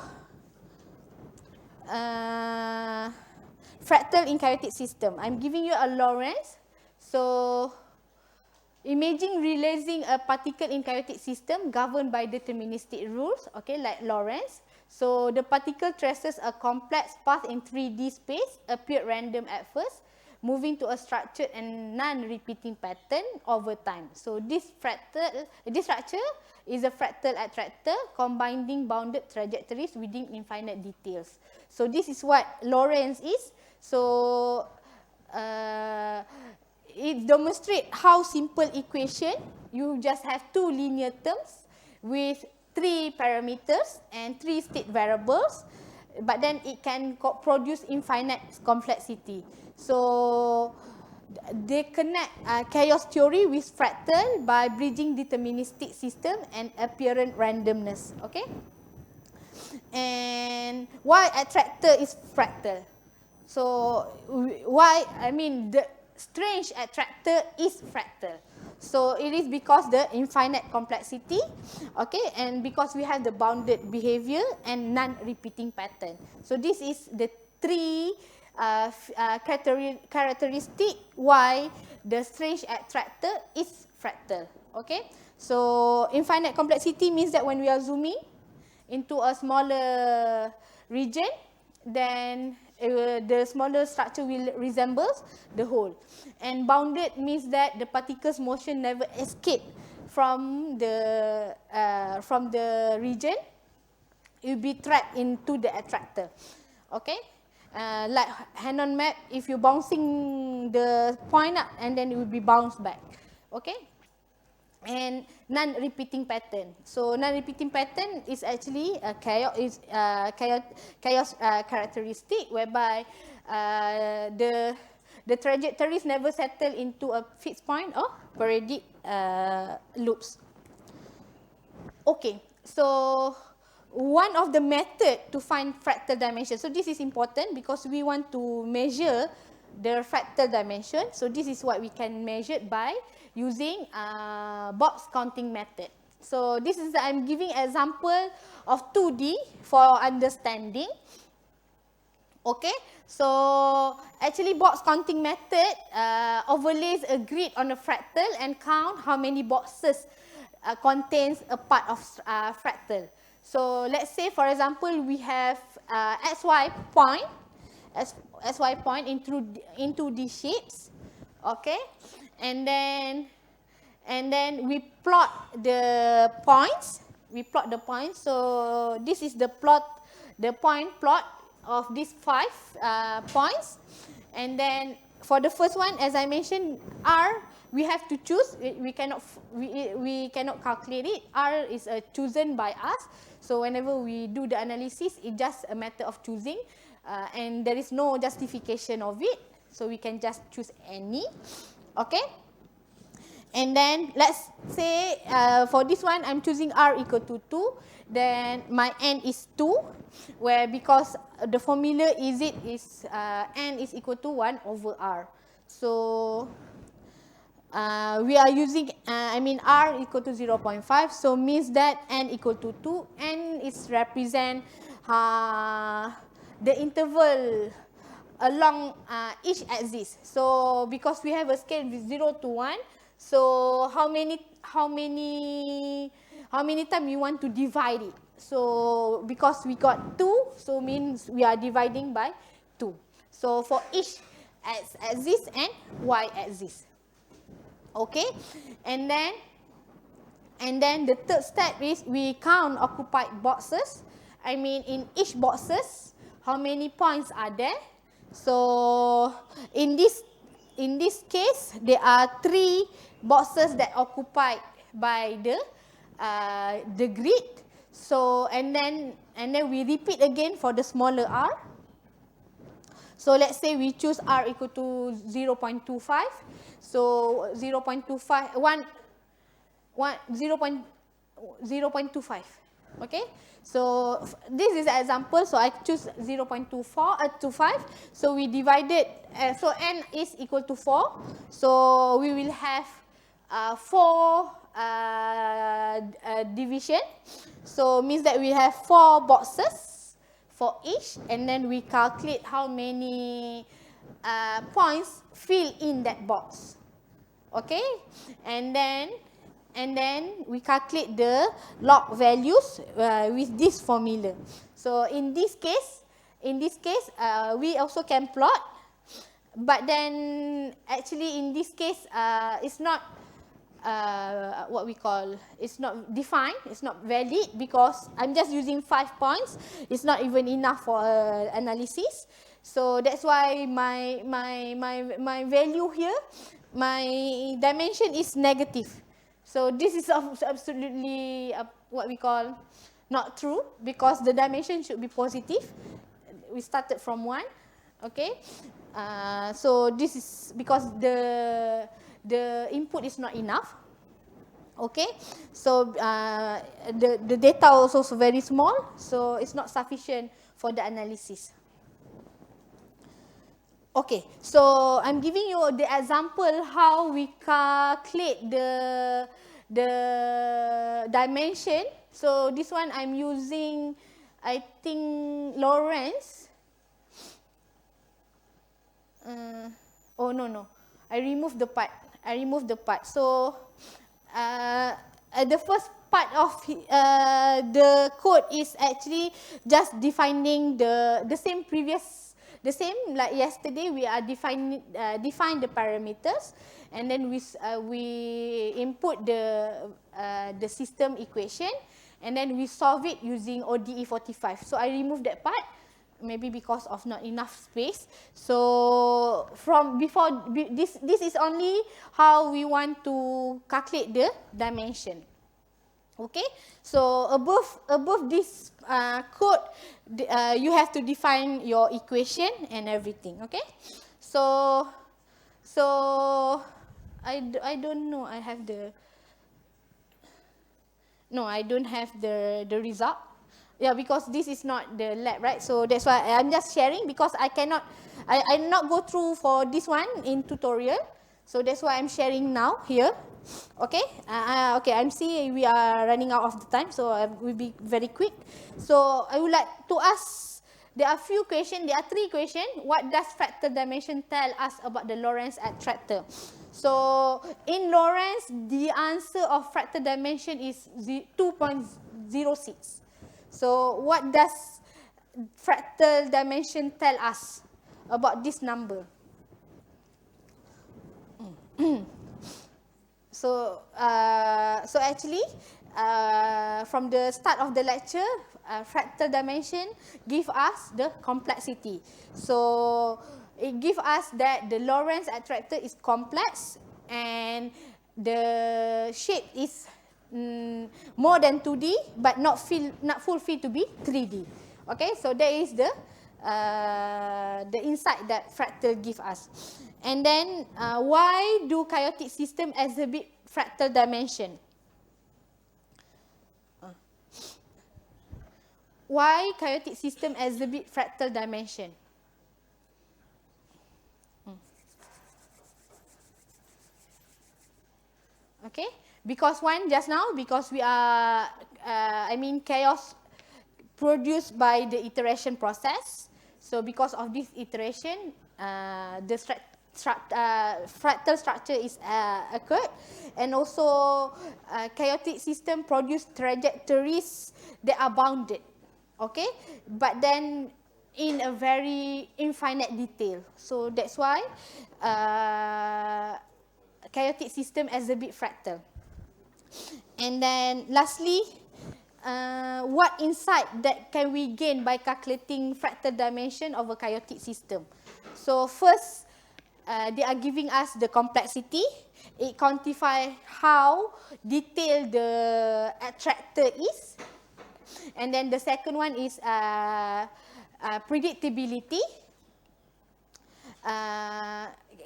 fractal in chaotic system. I'm giving you a Lorentz. So imagine realizing a particle in chaotic system governed by deterministic rules, okay, like Lorentz. So the particle traces a complex path in 3D space, appeared random at first, moving to a structured and non-repeating pattern over time. So this structure is a fractal attractor combining bounded trajectories within infinite details. So this is what Lorentz is. So it demonstrates how simple equation, you just have two linear terms with 3 parameters and 3 state variables, but then it can produce infinite complexity. So they connect chaos theory with fractal by bridging deterministic system and apparent randomness. Okay, and why attractor is fractal? So why, I mean, the strange attractor is fractal. So it is because the infinite complexity, okay, and because we have the bounded behavior and non-repeating pattern. So this is the 3 characteristic why the strange attractor is fractal. Okay, so infinite complexity means that when we are zooming into a smaller region, then the smaller structure will resemble the whole. And bounded means that the particle's motion never escape from the region. It will be trapped into the attractor. Okay, like hand-on map, if you're bouncing the point up and then it will be bounced back. Okay, and non-repeating pattern. So non-repeating pattern is actually a chaos characteristic whereby the trajectories never settle into a fixed point or periodic loops. Okay, so one of the method to find fractal dimension. So this is important because we want to measure the fractal dimension. So this is what we can measure by using box counting method. So this is, I'm giving example of 2D for understanding. Okay, so actually box counting method overlays a grid on a fractal and count how many boxes contains a part of fractal. So let's say, for example, we have xy point, xy point into these shapes, okay, and then we plot the points. We plot the points. So this is the point plot of these 5 points, and then for the first one, as I mentioned, R, we have to choose. We cannot calculate it. R is chosen by us. So whenever we do the analysis, it's just a matter of choosing, and there is no justification of it. So we can just choose any. Okay. And then let's say for this one, I'm choosing R equal to 2. Then my N is 2, where because the formula is N is equal to 1 over R. So we are using, R equal to 0.5, so means that N equal to 2. N is represent the interval along each axis. So because we have a scale with 0 to 1, so how many times you want to divide it? So because we got 2, so means we are dividing by 2. So for each x-axis and y-axis. Okay, and then the third step is we count occupied boxes. I mean, in each boxes, how many points are there? So in this case, there are 3 boxes that occupied by the grid. So and then we repeat again for the smaller r. So let's say we choose r equal to 0.25. So 0.25, 0.25. Okay, so this is an example. So I choose 0.25. So we divided. So n is equal to 4. So we will have 4 division. So means that we have 4 boxes for each, and then we calculate how many points fill in that box. Okay, and then we calculate the log values with this formula. So in this case, we also can plot, but then actually in this case it's not what we call, it's not defined, it's not valid, because I'm just using 5 points. It's not even enough for analysis. So that's why my value here, my dimension is negative. So this is absolutely what we call not true, because the dimension should be positive. We started from 1, okay. So this is because the input is not enough. Okay, so the data also very small, so it's not sufficient for the analysis. Okay, so I'm giving you the example how we calculate the dimension. So this one I'm using, I think, Lorentz. Oh no, I removed the part. So the first part of the code is actually just defining the same like yesterday. We are define the parameters, and then we input the system equation, and then we solve it using ODE 45. So I removed that part, maybe because of not enough space. So from before, this is only how we want to calculate the dimension. Okay, so above this code, you have to define your equation and everything. Okay, so I don't know. I don't have the result. Yeah, because this is not the lab, right? So that's why I'm just sharing, because I not go through for this one in tutorial. So that's why I'm sharing now here. Okay, okay, I'm seeing we are running out of the time, so I will be very quick. So I would like to ask, there are 3 questions. What does fractal dimension tell us about the Lorentz attractor? So in Lorentz, the answer of fractal dimension is 2.06. So what does fractal dimension tell us about this number? So actually, from the start of the lecture, fractal dimension give us the complexity. So it gives us that the Lorentz attractor is complex, and the shape is more than 2D, but not fulfill to be 3D. Okay, so that is the insight that fractal give us. And then why do chaotic system exhibit fractal dimension? Why chaotic system exhibit fractal dimension? Okay, because one just now, because we are, chaos produced by the iteration process. So because of this iteration, the fractal structure is occurred, and also chaotic system produce trajectories that are bounded. Okay, but then in a very infinite detail. So that's why chaotic system exhibit fractal. And then lastly, what insight that can we gain by calculating fractal dimension of a chaotic system? So first, they are giving us the complexity. It quantifies how detailed the attractor is. And then the second one is predictability.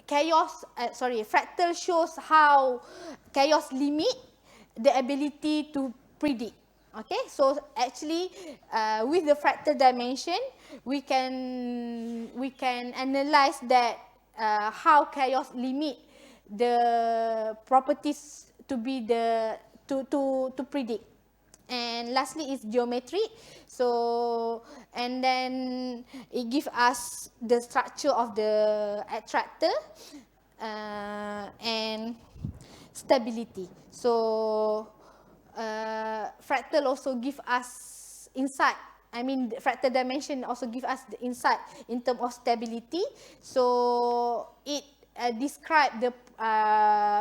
fractal shows how chaos limit the ability to predict. Okay, so actually with the fractal dimension, we can analyze that how chaos limit the properties to be to predict. And lastly is geometry. So, and then it gives us the structure of the attractor and stability. So, fractal also give us insight. I mean, fractal dimension also give us the insight in terms of stability. So, it describe the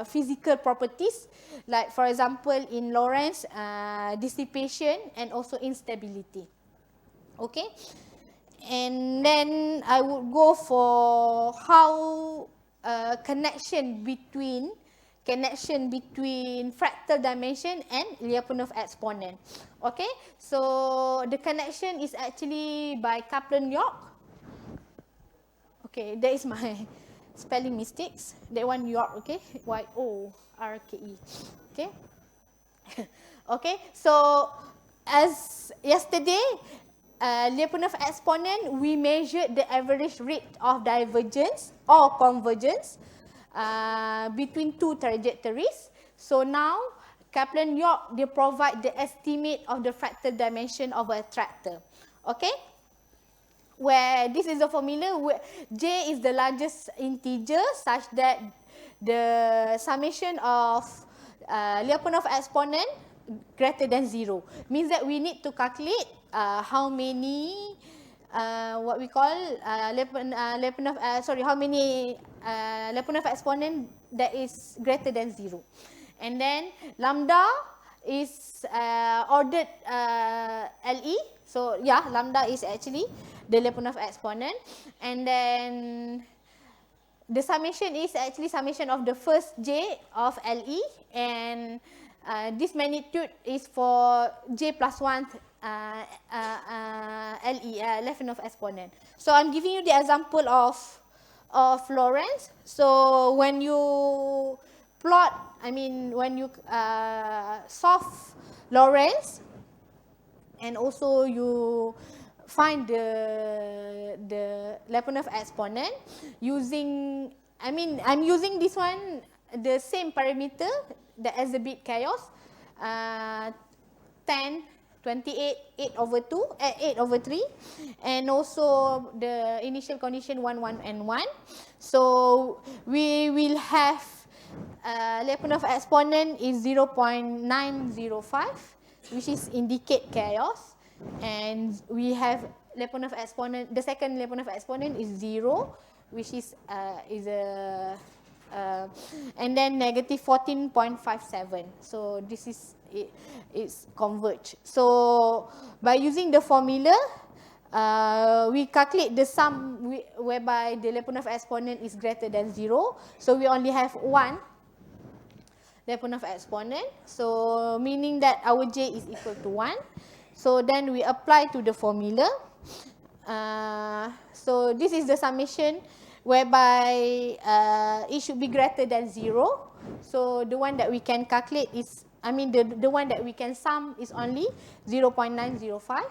physical properties, like for example in Lorentz, dissipation and also instability. Okay, and then I would go for how connection between fractal dimension and Lyapunov exponent. Okay, so the connection is actually by Kaplan-York. Okay, that is my spelling mistakes. That one York, okay? Y-O-R-K-E. Okay? Okay, so as yesterday, Lyapunov exponent, we measured the average rate of divergence or convergence between two trajectories. So now, Kaplan-York, they provide the estimate of the fractal dimension of an attractor. Okay? Where this is the formula where j is the largest integer such that the summation of Lyapunov exponent greater than 0. Means that we need to calculate how many what we call how many Lyapunov exponent that is greater than 0. And then lambda is ordered LE. So yeah, lambda is actually the Lyapunov exponent. And then the summation is actually summation of the first j of LE, and this magnitude is for j plus 1 LE, Lyapunov exponent. So I'm giving you the example of Lorentz. So when you plot, when you solve Lorentz, and also you find the Lyapunov exponent using, I'm using this one, the same parameter, the exhibit chaos, 10, 28, 8 over 3, and also the initial condition 1, 1, and 1. So we will have Lyapunov exponent is 0.905, which is indicate chaos, and we have Lyapunov exponent, the second Lyapunov exponent is 0, which is and then negative 14.57. So this is it's converged. So by using the formula, we calculate the sum whereby the Lyapunov exponent is greater than 0. So we only have one Lyapunov exponent, so meaning that our j is equal to 1. So then we apply to the formula. So this is the summation whereby it should be greater than 0. So the one that we can calculate is, the one that we can sum is only 0.905,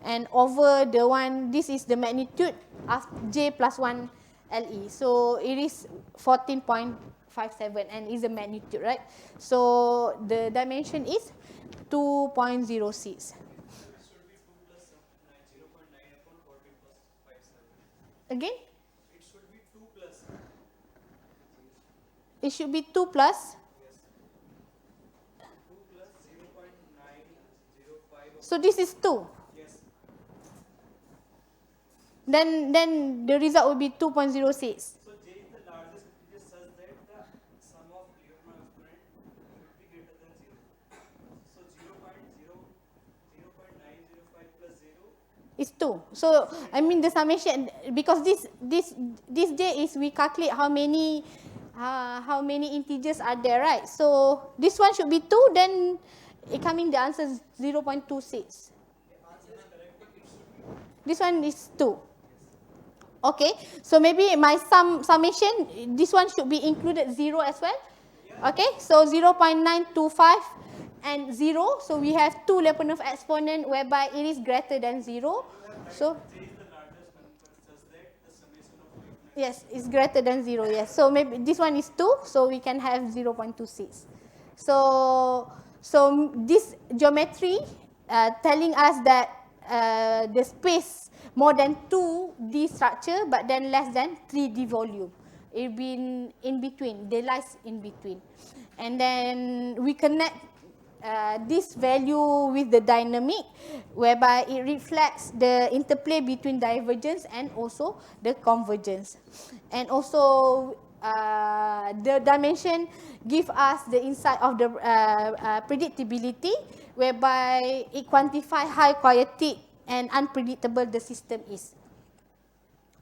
and over the one, this is the magnitude of j plus 1 LE. So it is 14.57 and is a magnitude, right? So the dimension is 2.06. Again? It should be 2 plus. It should be 2 plus? Yes. 2 plus 0.905. So this is 2. Yes. Then the result will be 2.06. So j is the largest integer such that the sum of Lyapunov exponent should be greater than 0. So 0.905 plus 0 is 2. So the summation, because this j is, we calculate how many integers are there, right? So this one should be 2, then the answer is 0.26. The answer is correct, but it should be 2. This one is 2. Okay, so maybe my summation, this one should be included 0 as well. Okay, so 0.925 and 0. So we have two Lyapunov exponent whereby it is greater than 0. You have right, So J is the largest number such that the summation of Lyapunov. yes, it's greater than 0, yes. So maybe this one is 2, so we can have 0.26. So this geometry telling us that the space more than 2D structure but then less than 3D volume. It been in between, they lies in between. And then we connect this value with the dynamic, whereby it reflects the interplay between divergence and also the convergence. And also the dimension give us the insight of the predictability, whereby it quantify how chaotic and unpredictable the system is.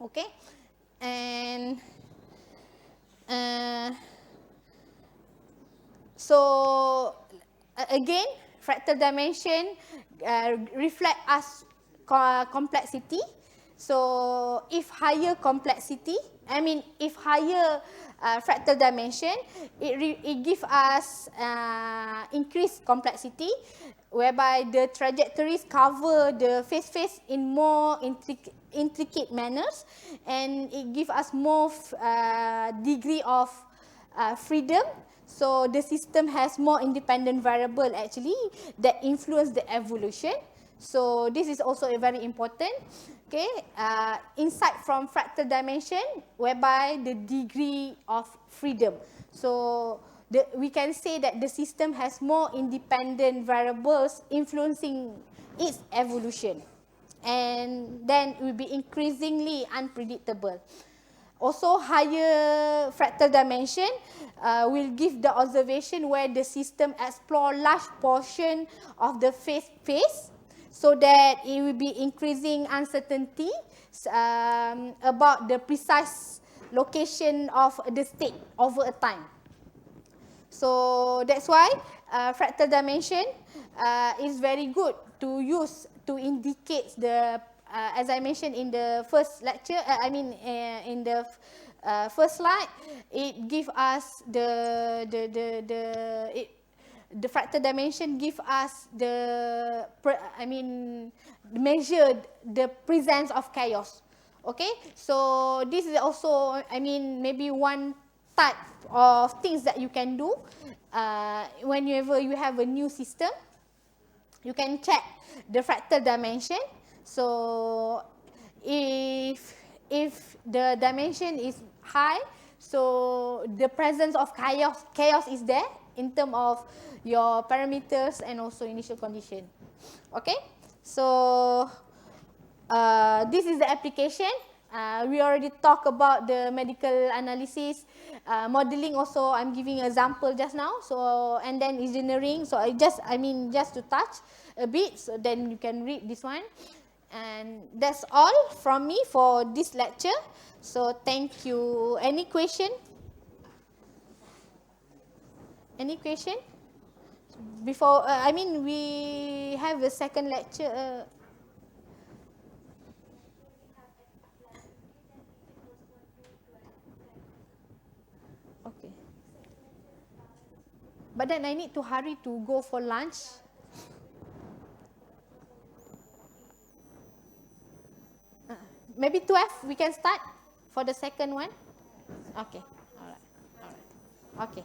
Okay, and so again, fractal dimension reflect us complexity. So if higher complexity, if higher fractal dimension, it gives us increased complexity, whereby the trajectories cover the phase in more intricate manners, and it gives us more degree of freedom. So the system has more independent variable actually that influence the evolution. So this is also a very important, okay, insight from fractal dimension, whereby the degree of freedom. So we can say that the system has more independent variables influencing its evolution, and then it will be increasingly unpredictable. Also, higher fractal dimension will give the observation where the system explore large portion of the phase space, so that it will be increasing uncertainty about the precise location of the state over a time. So that's why fractal dimension is very good to use to indicate the, as I mentioned in the first lecture, in the first slide, it gives us the fractal dimension give us measure the presence of chaos. Okay, so this is also, maybe one type of things that you can do whenever you have a new system. You can check the fractal dimension. So if the dimension is high, so the presence of chaos is there in terms of your parameters and also initial condition. Okay, so this is the application. We already talked about the medical analysis, modeling also. I'm giving an example just now. So, and then engineering. So just to touch a bit, so then you can read this one. And that's all from me for this lecture. So thank you. Any question? Any question? Before, we have a second lecture. Okay. But then I need to hurry to go for lunch. Maybe 12 we can start for the second one. Okay. All right. Okay.